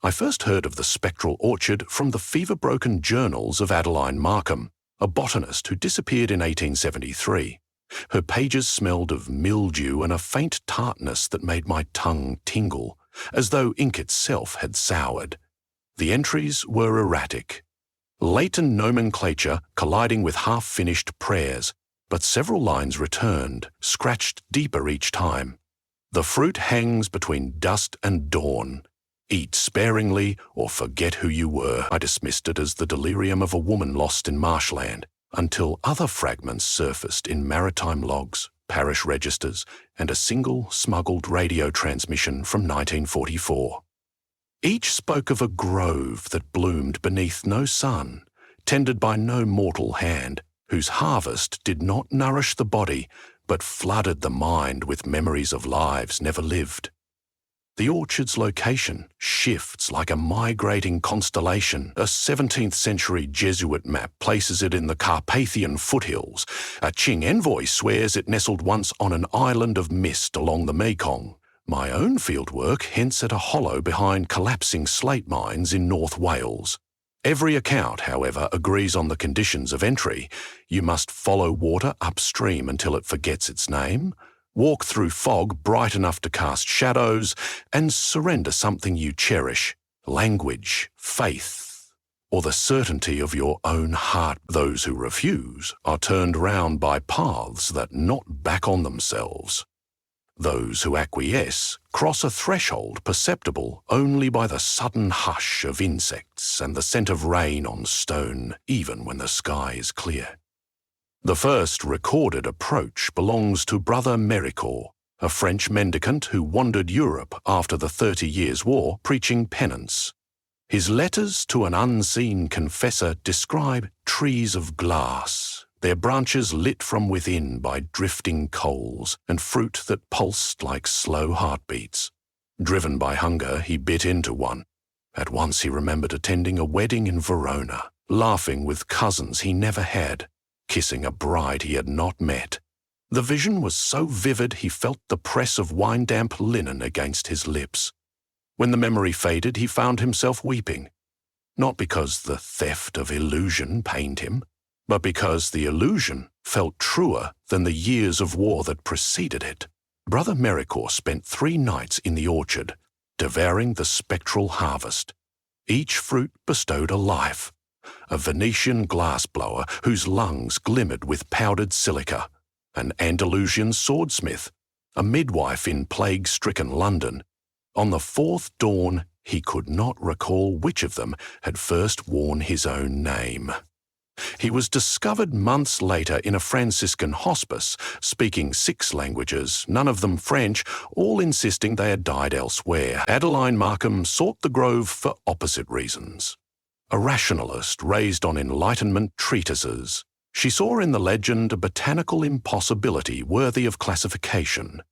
I first heard of the Spectral orchard from the fever-broken journals of Adeline Markham, a botanist who disappeared in 1873. Her pages smelled of mildew and a faint tartness that made my tongue tingle, as though ink itself had soured. The entries were erratic. Latent nomenclature colliding with half-finished prayers, but several lines returned, scratched deeper each time. The fruit hangs between dusk and dawn. Eat sparingly or forget who you were. I dismissed it as the delirium of a woman lost in marshland, until other fragments surfaced in maritime logs, parish registers, and a single smuggled radio transmission from 1944. Each spoke of a grove that bloomed beneath no sun, tended by no mortal hand, whose harvest did not nourish the body, but flooded the mind with memories of lives never lived. The orchard's location shifts like a migrating constellation. A 17th century Jesuit map places it in the Carpathian foothills. A Qing envoy swears it nestled once on an island of mist along the Mekong. My own fieldwork hints at a hollow behind collapsing slate mines in North Wales. Every account, however, agrees on the conditions of entry. You must follow water upstream until it forgets its name, walk through fog bright enough to cast shadows, and surrender something you cherish: language, faith, or the certainty of your own heart. Those who refuse are turned round by paths that knot back on themselves. Those who acquiesce cross a threshold perceptible only by the sudden hush of insects and the scent of rain on stone, even when the sky is clear. The first recorded approach belongs to Brother Méricourt, a French mendicant who wandered Europe after the 30 Years' War preaching penance. His letters to an unseen confessor describe trees of glass, their branches lit from within by drifting coals, and fruit that pulsed like slow heartbeats. Driven by hunger, he bit into one. At once he remembered attending a wedding in Verona, laughing with cousins he never had, kissing a bride he had not met. The vision was so vivid he felt the press of wine-damp linen against his lips. When the memory faded, he found himself weeping, not because the theft of illusion pained him, but because the illusion felt truer than the years of war that preceded it. Brother Méricourt spent 3 nights in the orchard, devouring the spectral harvest. Each fruit bestowed a life: a Venetian glassblower whose lungs glimmered with powdered silica, an Andalusian swordsmith, a midwife in plague-stricken London. On the 4th dawn, he could not recall which of them had first worn his own name. He was discovered months later in a Franciscan hospice, speaking 6 languages, none of them French, all insisting they had died elsewhere. Adeline Markham sought the grove for opposite reasons. A rationalist raised on Enlightenment treatises, she saw in the legend a botanical impossibility worthy of classification.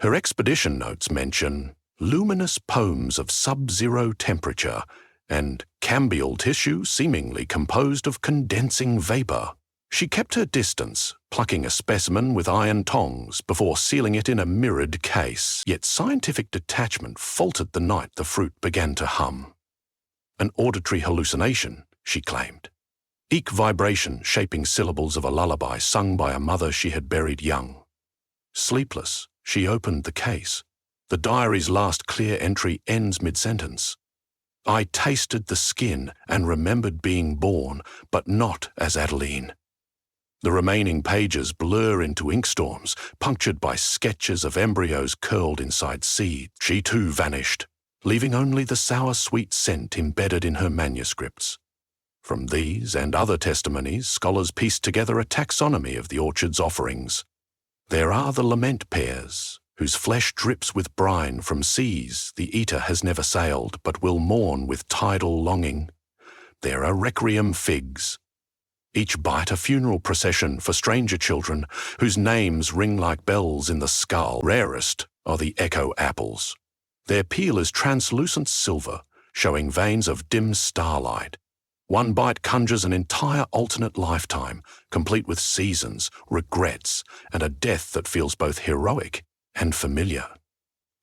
Her expedition notes mention luminous poems of sub-zero temperature and cambial tissue seemingly composed of condensing vapor. She kept her distance, plucking a specimen with iron tongs before sealing it in a mirrored case, yet scientific detachment faltered the night the fruit began to hum. An auditory hallucination, she claimed. Eek vibration shaping syllables of a lullaby sung by a mother she had buried young. Sleepless, she opened the case. The diary's last clear entry ends mid-sentence. I tasted the skin and remembered being born, but not as Adeline. The remaining pages blur into inkstorms, punctured by sketches of embryos curled inside seeds. She too vanished, leaving only the sour-sweet scent embedded in her manuscripts. From these and other testimonies, scholars pieced together a taxonomy of the orchard's offerings. There are the lament pears, whose flesh drips with brine from seas the eater has never sailed but will mourn with tidal longing. There are requiem figs, each bite a funeral procession for stranger children whose names ring like bells in the skull. Rarest are the echo apples. Their peel is translucent silver, showing veins of dim starlight. One bite conjures an entire alternate lifetime, complete with seasons, regrets, and a death that feels both heroic and familiar.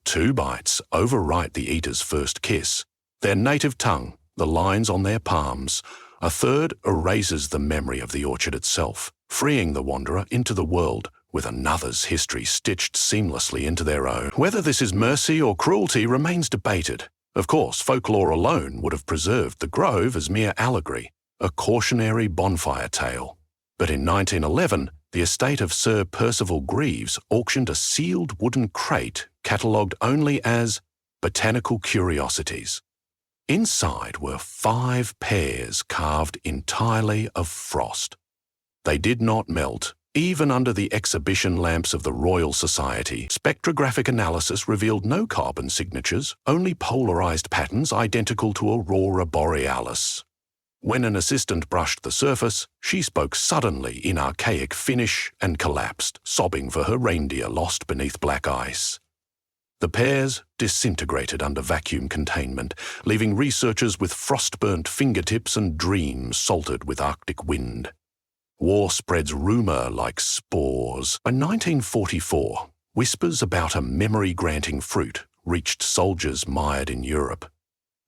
2 bites overwrite the eater's first kiss, Their native tongue, the lines on their palms. A third erases the memory of the orchard itself, freeing the wanderer into the world with another's history stitched seamlessly into their own. Whether this is mercy or cruelty remains debated. Of course, folklore alone would have preserved the grove as mere allegory, a cautionary bonfire tale. But in 1911, the estate of Sir Percival Greaves auctioned a sealed wooden crate catalogued only as Botanical Curiosities. Inside were 5 pears carved entirely of frost. They did not melt, even under the exhibition lamps of the Royal Society. Spectrographic analysis revealed no carbon signatures, only polarized patterns identical to Aurora Borealis. When an assistant brushed the surface, she spoke suddenly in archaic Finnish and collapsed, sobbing for her reindeer lost beneath black ice. The pears disintegrated under vacuum containment, leaving researchers with frostburnt fingertips and dreams salted with Arctic wind. War spreads rumor like spores. By 1944, whispers about a memory-granting fruit reached soldiers mired in Europe.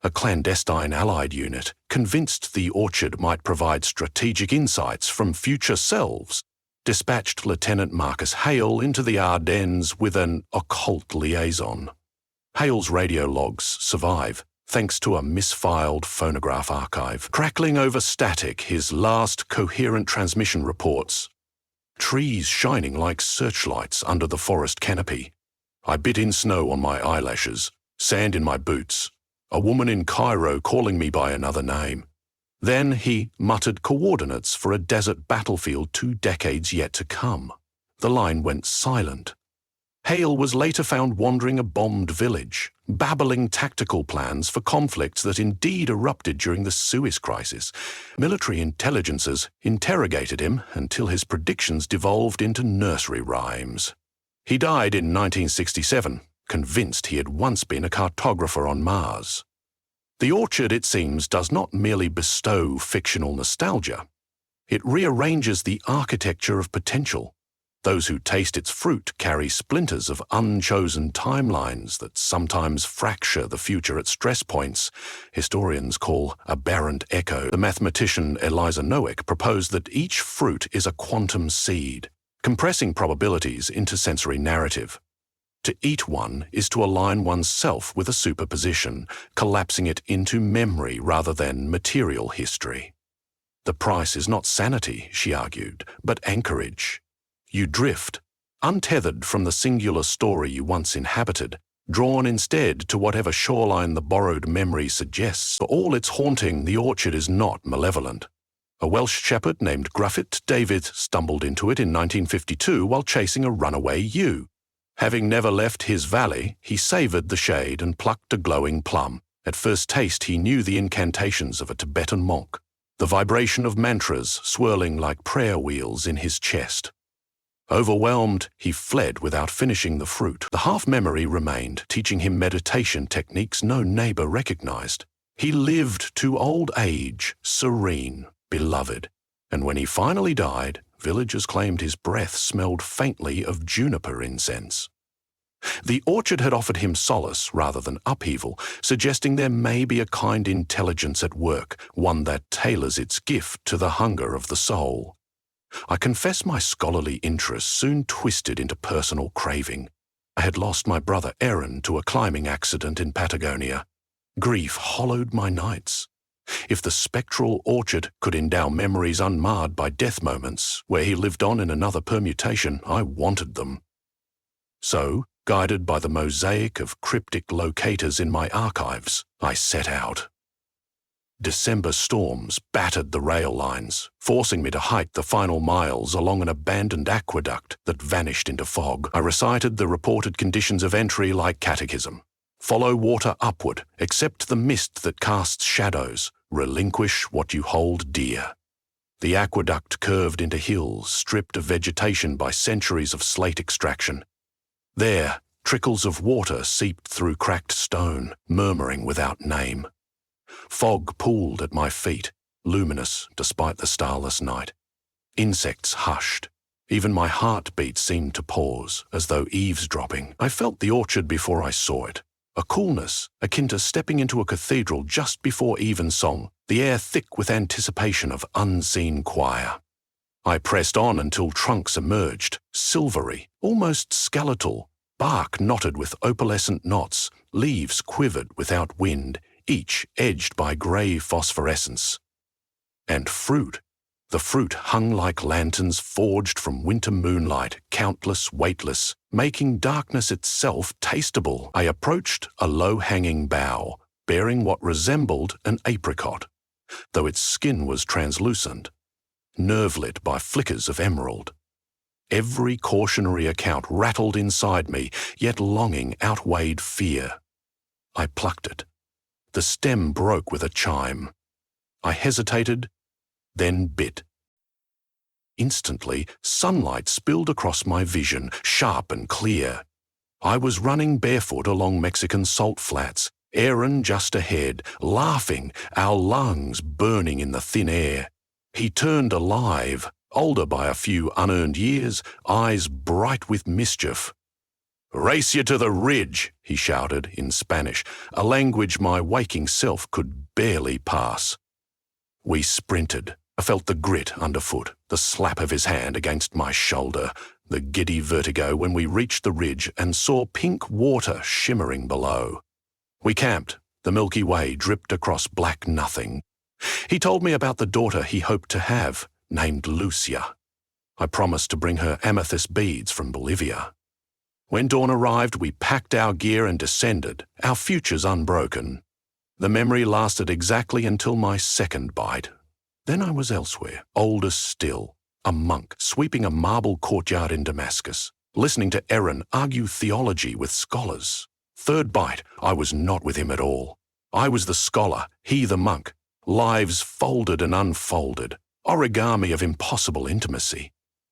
A clandestine Allied unit, convinced the orchard might provide strategic insights from future selves, dispatched Lieutenant Marcus Hale into the Ardennes with an occult liaison. Hale's radio logs survive, thanks to a misfiled phonograph archive, crackling over static his last coherent transmission reports. Trees shining like searchlights under the forest canopy. I bit in snow on my eyelashes, sand in my boots. A woman in Cairo calling me by another name. Then he muttered coordinates for a desert battlefield 2 decades yet to come. The line went silent. Hale was later found wandering a bombed village, babbling tactical plans for conflicts that indeed erupted during the Suez Crisis. Military intelligences interrogated him until his predictions devolved into nursery rhymes. He died in 1967. Convinced he had once been a cartographer on Mars. The orchard, it seems, does not merely bestow fictional nostalgia. It rearranges the architecture of potential. Those who taste its fruit carry splinters of unchosen timelines that sometimes fracture the future at stress points historians call aberrant echo. The mathematician Eliza Noack proposed that each fruit is a quantum seed, compressing probabilities into sensory narrative. To eat one is to align oneself with a superposition, collapsing it into memory rather than material history. The price is not sanity, she argued, but anchorage. You drift, untethered from the singular story you once inhabited, drawn instead to whatever shoreline the borrowed memory suggests. For all its haunting, the orchard is not malevolent. A Welsh shepherd named Gruffydd David stumbled into it in 1952 while chasing a runaway ewe. Having never left his valley, he savoured the shade and plucked a glowing plum. At first taste, he knew the incantations of a Tibetan monk, the vibration of mantras swirling like prayer wheels in his chest. Overwhelmed, he fled without finishing the fruit. The half-memory remained, teaching him meditation techniques no neighbour recognised. He lived to old age, serene, beloved, and when he finally died, villagers claimed his breath smelled faintly of juniper incense. The orchard had offered him solace rather than upheaval, suggesting there may be a kind intelligence at work, one that tailors its gift to the hunger of the soul. I confess my scholarly interest soon twisted into personal craving. I had lost my brother Aaron to a climbing accident in Patagonia. Grief hollowed my nights. If the spectral orchard could endow memories unmarred by death moments, where he lived on in another permutation, I wanted them. So, guided by the mosaic of cryptic locators in my archives, I set out. December storms battered the rail lines, forcing me to hike the final miles along an abandoned aqueduct that vanished into fog. I recited the reported conditions of entry like catechism. Follow water upward, accept the mist that casts shadows, relinquish what you hold dear. The aqueduct curved into hills, stripped of vegetation by centuries of slate extraction. There, trickles of water seeped through cracked stone, murmuring without name. Fog pooled at my feet, luminous despite the starless night. Insects hushed. Even my heartbeat seemed to pause, as though eavesdropping. I felt the orchard before I saw it. a coolness akin to stepping into a cathedral just before evensong, the air thick with anticipation of unseen choir. I pressed on until trunks emerged, silvery, almost skeletal, bark knotted with opalescent knots, leaves quivered without wind, each edged by grey phosphorescence. And fruit. The fruit hung like lanterns forged from winter moonlight, countless, weightless, making darkness itself tasteable. I approached a low-hanging bough, bearing what resembled an apricot, though its skin was translucent, nerve-lit by flickers of emerald. Every cautionary account rattled inside me, yet longing outweighed fear. I plucked it. The stem broke with a chime. I hesitated, then bit. Instantly, sunlight spilled across my vision, sharp and clear. I was running barefoot along Mexican salt flats, Aaron just ahead, laughing, our lungs burning in the thin air. He turned alive, older by a few unearned years, eyes bright with mischief. "Race you to the ridge," he shouted in Spanish, a language my waking self could barely pass. We sprinted. I felt the grit underfoot, the slap of his hand against my shoulder, the giddy vertigo when we reached the ridge and saw pink water shimmering below. We camped. The Milky Way dripped across black nothing. He told me about the daughter he hoped to have, named Lucia. I promised to bring her amethyst beads from Bolivia. When dawn arrived, we packed our gear and descended, our futures unbroken. The memory lasted exactly until my second bite. Then I was elsewhere, older still, a monk sweeping a marble courtyard in Damascus, listening to Aaron argue theology with scholars. Third bite, I was not with him at all. I was the scholar, he the monk, lives folded and unfolded, origami of impossible intimacy.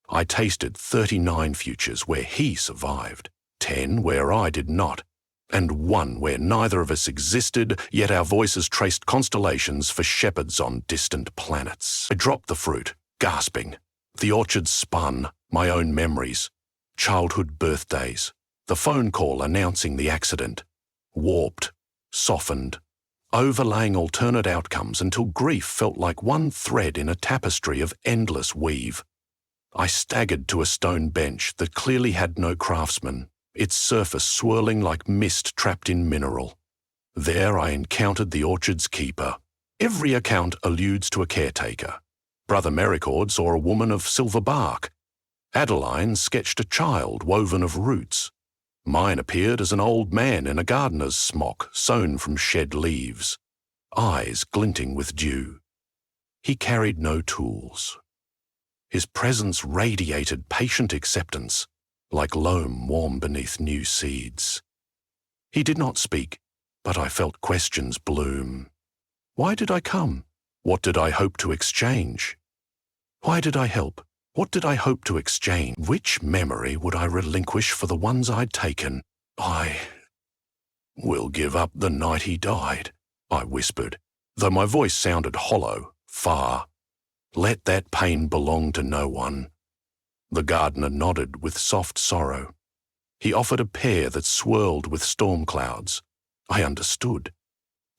I tasted 39 futures where he survived, 10 where I did not, and 1 where neither of us existed, yet our voices traced constellations for shepherds on distant planets. I dropped the fruit, gasping. The orchard spun, my own memories, childhood birthdays, the phone call announcing the accident, warped, softened, overlaying alternate outcomes until grief felt like one thread in a tapestry of endless weave. I staggered to a stone bench that clearly had no craftsman, its surface swirling like mist trapped in mineral. There I encountered the orchard's keeper. Every account alludes to a caretaker. Brother Merricord saw a woman of silver bark. Adeline sketched a child woven of roots. Mine appeared as an old man in a gardener's smock sewn from shed leaves, eyes glinting with dew. He carried no tools. His presence radiated patient acceptance, like loam warm beneath new seeds. He did not speak, but I felt questions bloom. Why did I come? What did I hope to exchange? Why did I help? What did I hope to exchange? Which memory would I relinquish for the ones I'd taken? I will give up the night he died, I whispered, though my voice sounded hollow, far. Let that pain belong to no one. The gardener nodded with soft sorrow. He offered a pear that swirled with storm clouds. I understood.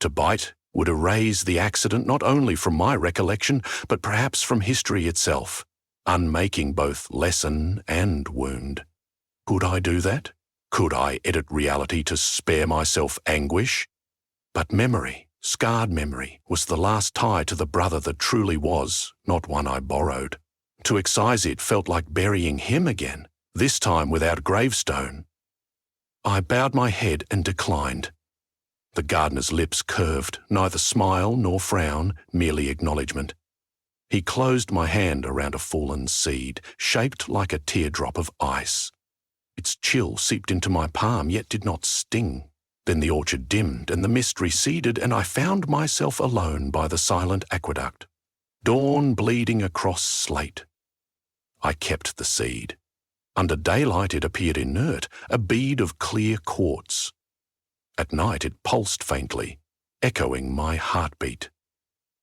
To bite would erase the accident not only from my recollection, but perhaps from history itself, unmaking both lesson and wound. Could I do that? Could I edit reality to spare myself anguish? But memory, scarred memory, was the last tie to the brother that truly was, not one I borrowed. To excise it felt like burying him again, this time without gravestone. I bowed my head and declined. The gardener's lips curved, neither smile nor frown, merely acknowledgement. He closed my hand around a fallen seed, shaped like a teardrop of ice. Its chill seeped into my palm, yet did not sting. Then the orchard dimmed and the mist receded, and I found myself alone by the silent aqueduct. Dawn bleeding across slate. I kept the seed. Under daylight it appeared inert, a bead of clear quartz. At night it pulsed faintly, echoing my heartbeat.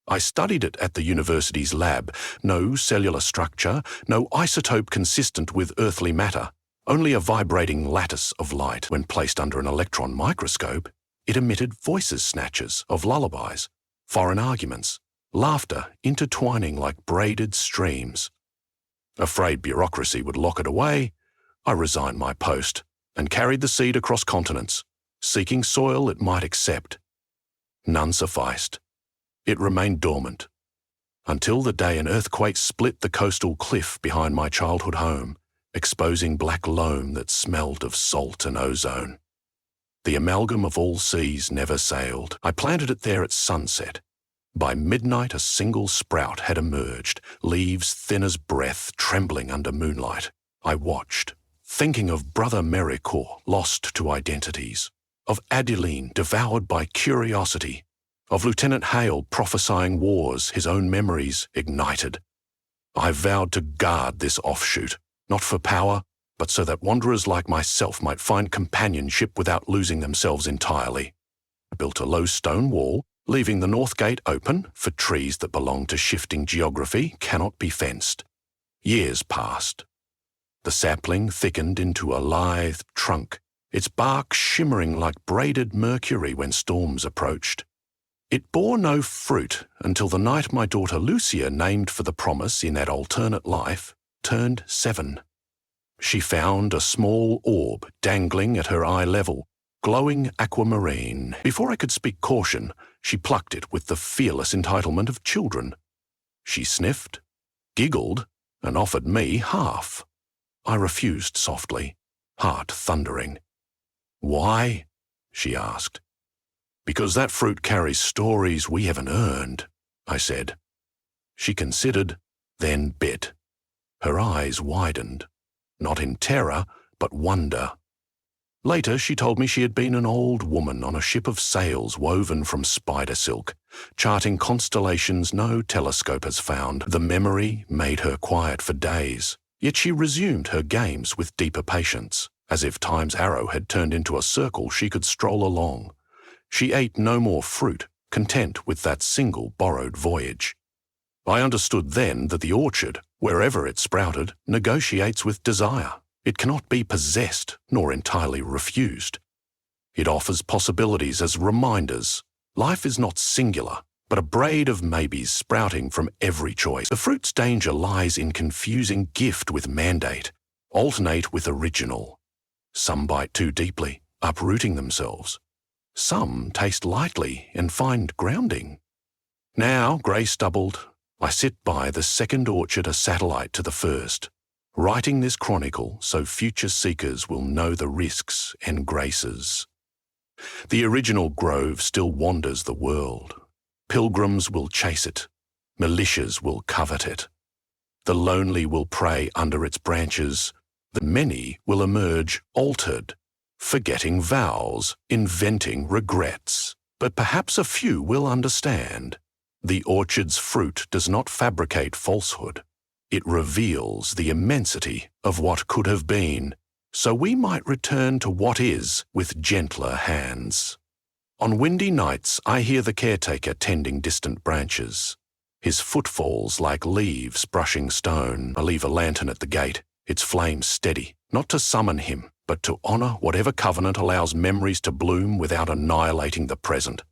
I studied it at the university's lab. No cellular structure, no isotope consistent with earthly matter, only a vibrating lattice of light. When placed under an electron microscope, it emitted voices snatches of lullabies, foreign arguments, laughter intertwining like braided streams. Afraid bureaucracy would lock it away, I resigned my post and carried the seed across continents, seeking soil it might accept. None sufficed. It remained dormant, until the day an earthquake split the coastal cliff behind my childhood home, exposing black loam that smelled of salt and ozone. The amalgam of all seas never sailed. I planted it there at sunset. By midnight, a single sprout had emerged, leaves thin as breath trembling under moonlight. I watched, thinking of Brother Merricourt lost to identities, of Adeline devoured by curiosity, of Lieutenant Hale prophesying wars his own memories ignited. I vowed to guard this offshoot, not for power, but so that wanderers like myself might find companionship without losing themselves entirely. I built a low stone wall, leaving the north gate open for trees that belong to shifting geography cannot be fenced. Years passed. The sapling thickened into a lithe trunk, its bark shimmering like braided mercury when storms approached. It bore no fruit until the night my daughter Lucia, named for the promise in that alternate life, turned 7. She found a small orb dangling at her eye level, glowing aquamarine. Before I could speak caution, she plucked it with the fearless entitlement of children. She sniffed, giggled, and offered me half. I refused softly, heart thundering. "Why?" she asked. "Because that fruit carries stories we haven't earned," I said. She considered, then bit. Her eyes widened, not in terror, but wonder. Later, she told me she had been an old woman on a ship of sails woven from spider silk, charting constellations no telescope has found. The memory made her quiet for days, yet she resumed her games with deeper patience, as if time's arrow had turned into a circle she could stroll along. She ate no more fruit, content with that single borrowed voyage. I understood then that the orchard, wherever it sprouted, negotiates with desire. It cannot be possessed nor entirely refused. It offers possibilities as reminders. Life is not singular, but a braid of maybes sprouting from every choice. The fruit's danger lies in confusing gift with mandate, alternate with original. Some bite too deeply, uprooting themselves. Some taste lightly and find grounding. Now, grey-stubbled, I sit by the second orchard, a satellite to the first, writing this chronicle so future seekers will know the risks and graces. The original grove still wanders the world. Pilgrims will chase it. Militias will covet it. The lonely will pray under its branches. The many will emerge altered, forgetting vows, inventing regrets. But perhaps a few will understand. The orchard's fruit does not fabricate falsehood. It reveals the immensity of what could have been, so we might return to what is with gentler hands. On windy nights, I hear the caretaker tending distant branches. His footfalls like leaves brushing stone. I leave a lantern at the gate, its flame steady, not to summon him, but to honor whatever covenant allows memories to bloom without annihilating the present.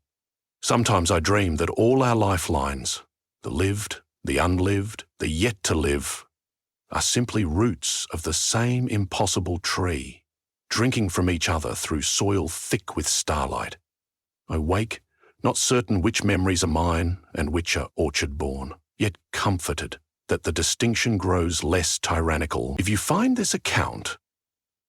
Sometimes I dream that all our lifelines, the lived, the unlived, the yet to live, are simply roots of the same impossible tree, drinking from each other through soil thick with starlight. I wake, not certain which memories are mine and which are orchard-born, yet comforted that the distinction grows less tyrannical. If you find this account,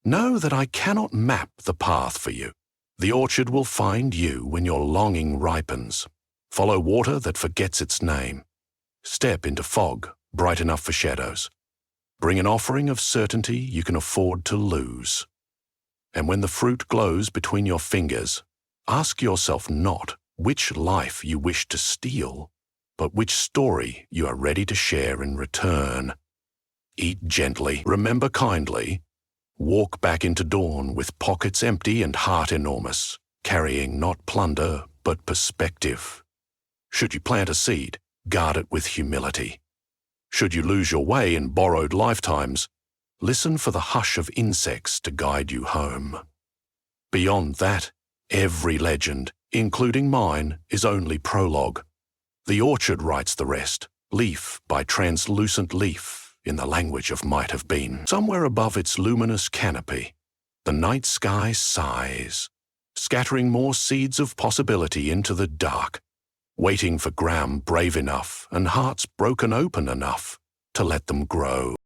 know that I cannot map the path for you. The orchard will find you when your longing ripens. Follow water that forgets its name. Step into fog bright enough for shadows. Bring an offering of certainty you can afford to lose. And when the fruit glows between your fingers, ask yourself not which life you wish to steal, but which story you are ready to share in return. Eat gently, remember kindly. Walk back into dawn with pockets empty and heart enormous, carrying not plunder but perspective. Should you plant a seed, guard it with humility. Should you lose your way in borrowed lifetimes, Listen for the hush of insects to guide you home. Beyond that, every legend, including mine, is only prologue. The orchard writes the rest, leaf by translucent leaf, in the language of might have been. Somewhere above its luminous canopy, the night sky sighs, scattering more seeds of possibility into the dark, waiting for Graham brave enough and hearts broken open enough to let them grow.